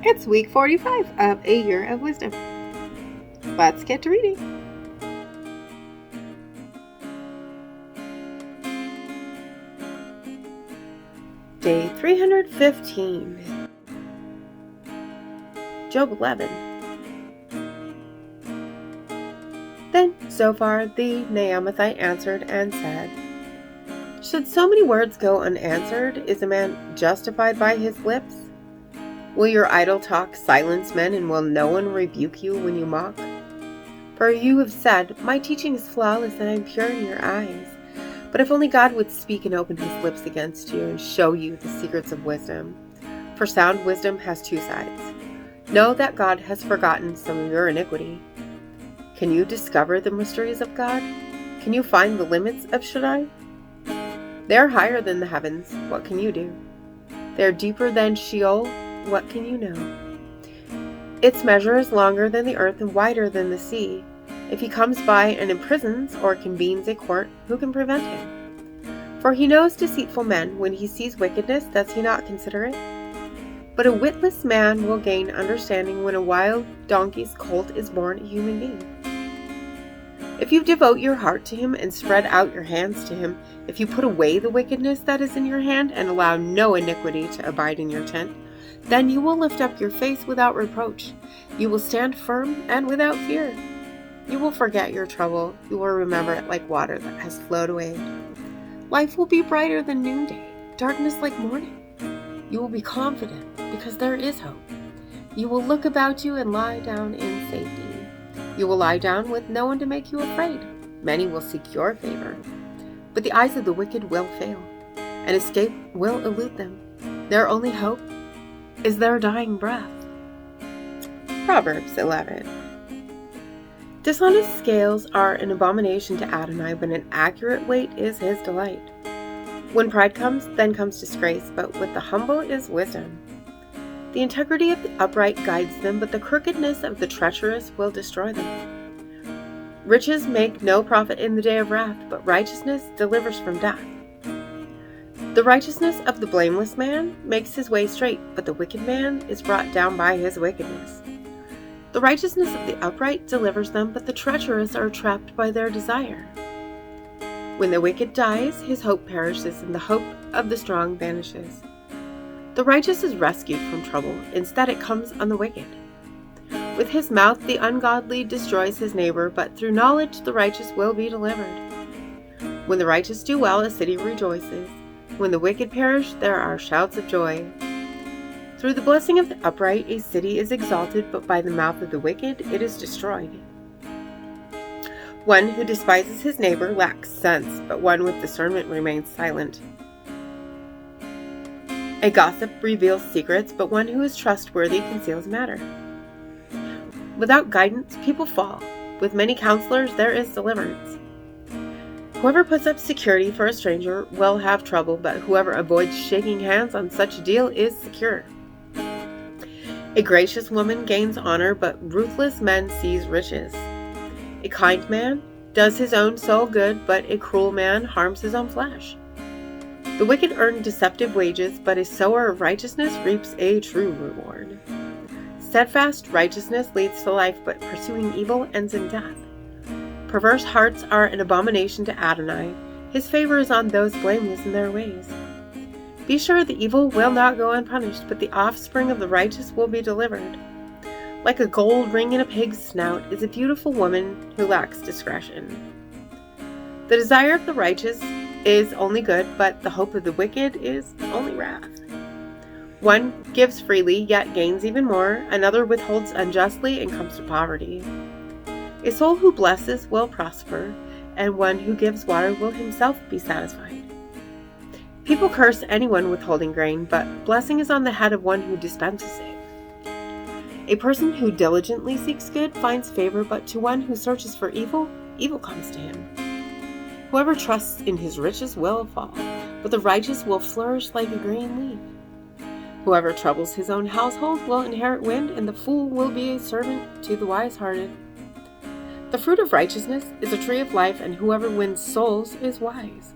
It's week 45 of A Year of Wisdom. Let's get to reading. Day 315. Job 11. Then Zophar the Naamathite answered and said, Should so many words go unanswered? Is a man justified by his lips? Will your idle talk silence men, and will no one rebuke you when you mock? For you have said, My teaching is flawless, and I am pure in your eyes. But if only God would speak and open his lips against you, and show you the secrets of wisdom. For sound wisdom has two sides. Know that God has forgotten some of your iniquity. Can you discover the mysteries of God? Can you find the limits of Shaddai? They are higher than the heavens. What can you do? They are deeper than Sheol. What can you know? Its measure is longer than the earth and wider than the sea. If he comes by and imprisons or convenes a court, who can prevent him? For he knows deceitful men. When he sees wickedness, does he not consider it? But a witless man will gain understanding when a wild donkey's colt is born a human being. If you devote your heart to him and spread out your hands to him, if you put away the wickedness that is in your hand and allow no iniquity to abide in your tent, then you will lift up your face without reproach. You will stand firm and without fear. You will forget your trouble. You will remember it like water that has flowed away. Life will be brighter than noonday, darkness like morning. You will be confident because there is hope. You will look about you and lie down in safety. You will lie down with no one to make you afraid. Many will seek your favor. But the eyes of the wicked will fail, and escape will elude them. Their only hope is their dying breath. Proverbs 11. Dishonest scales are an abomination to Adonai, but an accurate weight is his delight. When pride comes, then comes disgrace, but with the humble is wisdom. The integrity of the upright guides them, but the crookedness of the treacherous will destroy them. Riches make no profit in the day of wrath, but righteousness delivers from death. The righteousness of the blameless man makes his way straight, but the wicked man is brought down by his wickedness. The righteousness of the upright delivers them, but the treacherous are trapped by their desire. When the wicked dies, his hope perishes, and the hope of the strong vanishes. The righteous is rescued from trouble, instead it comes on the wicked. With his mouth the ungodly destroys his neighbor, but through knowledge the righteous will be delivered. When the righteous do well, a city rejoices. When the wicked perish, there are shouts of joy. Through the blessing of the upright, a city is exalted, but by the mouth of the wicked, it is destroyed. One who despises his neighbor lacks sense, but one with discernment remains silent. A gossip reveals secrets, but one who is trustworthy conceals matter. Without guidance, people fall. With many counselors, there is deliverance. Whoever puts up security for a stranger will have trouble, but whoever avoids shaking hands on such a deal is secure. A gracious woman gains honor, but ruthless men seize riches. A kind man does his own soul good, but a cruel man harms his own flesh. The wicked earn deceptive wages, but a sower of righteousness reaps a true reward. Steadfast righteousness leads to life, but pursuing evil ends in death. Perverse hearts are an abomination to Adonai. His favor is on those blameless in their ways. Be sure the evil will not go unpunished, but the offspring of the righteous will be delivered. Like a gold ring in a pig's snout is a beautiful woman who lacks discretion. The desire of the righteous is only good, but the hope of the wicked is only wrath. One gives freely, yet gains even more. Another withholds unjustly and comes to poverty. A soul who blesses will prosper, and one who gives water will himself be satisfied. People curse anyone withholding grain, but blessing is on the head of one who dispenses it. A person who diligently seeks good finds favor, but to one who searches for evil, evil comes to him. Whoever trusts in his riches will fall, but the righteous will flourish like a green leaf. Whoever troubles his own household will inherit wind, and the fool will be a servant to the wise-hearted. The fruit of righteousness is a tree of life, and whoever wins souls is wise.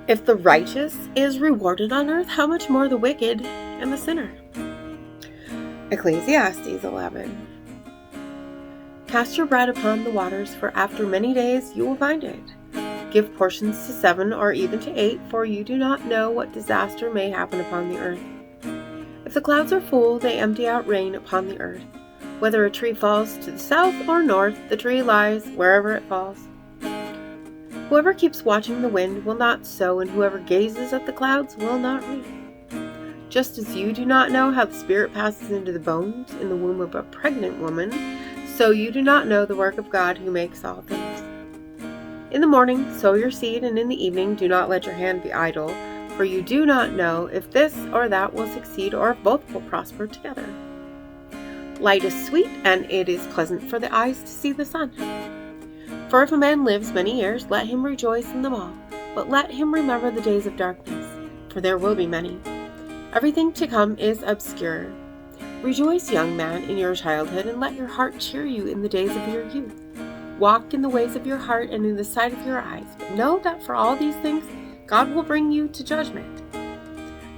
If the righteous is rewarded on earth, how much more the wicked and the sinner? Ecclesiastes 11. Cast your bread upon the waters, for after many days you will find it. Give portions to 7 or even to 8, for you do not know what disaster may happen upon the earth. If the clouds are full, they empty out rain upon the earth. Whether a tree falls to the south or north, the tree lies wherever it falls. Whoever keeps watching the wind will not sow, and whoever gazes at the clouds will not reap. Just as you do not know how the Spirit passes into the bones in the womb of a pregnant woman, so you do not know the work of God who makes all things. In the morning sow your seed, and in the evening do not let your hand be idle, for you do not know if this or that will succeed, or if both will prosper together. Light is sweet, and it is pleasant for the eyes to see the sun. For if a man lives many years, let him rejoice in them all, but let him remember the days of darkness, for there will be many. Everything to come is obscure. Rejoice, young man, in your childhood, and let your heart cheer you in the days of your youth. Walk in the ways of your heart and in the sight of your eyes, but know that for all these things God will bring you to judgment.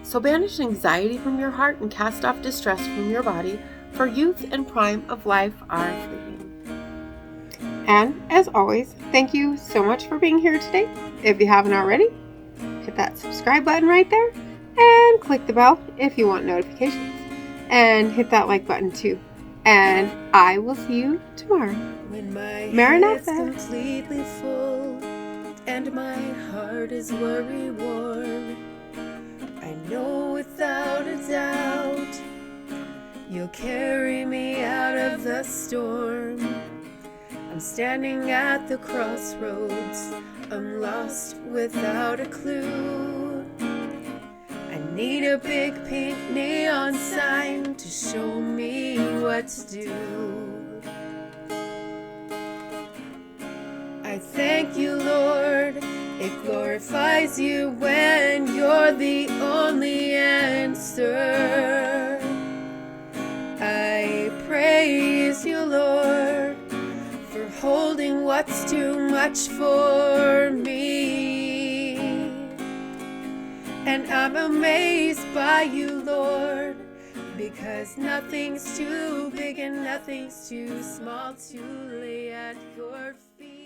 So banish anxiety from your heart and cast off distress from your body, for youth and prime of life are fleeting. And, as always, thank you so much for being here today. If you haven't already, hit that subscribe button right there, and click the bell if you want notifications. And hit that like button too. And I will see you tomorrow. When my Maranatha. head's completely full and my heart is worry-worn, I know without a doubt you'll carry me out of the storm. I'm standing at the crossroads, I'm lost without a clue. I need a big pink neon sign to show me what to do. I thank you, Lord, it glorifies you when you're the only answer. I praise you, Lord, for holding what's too much for me. And I'm amazed by you, Lord, because nothing's too big and nothing's too small to lay at your feet.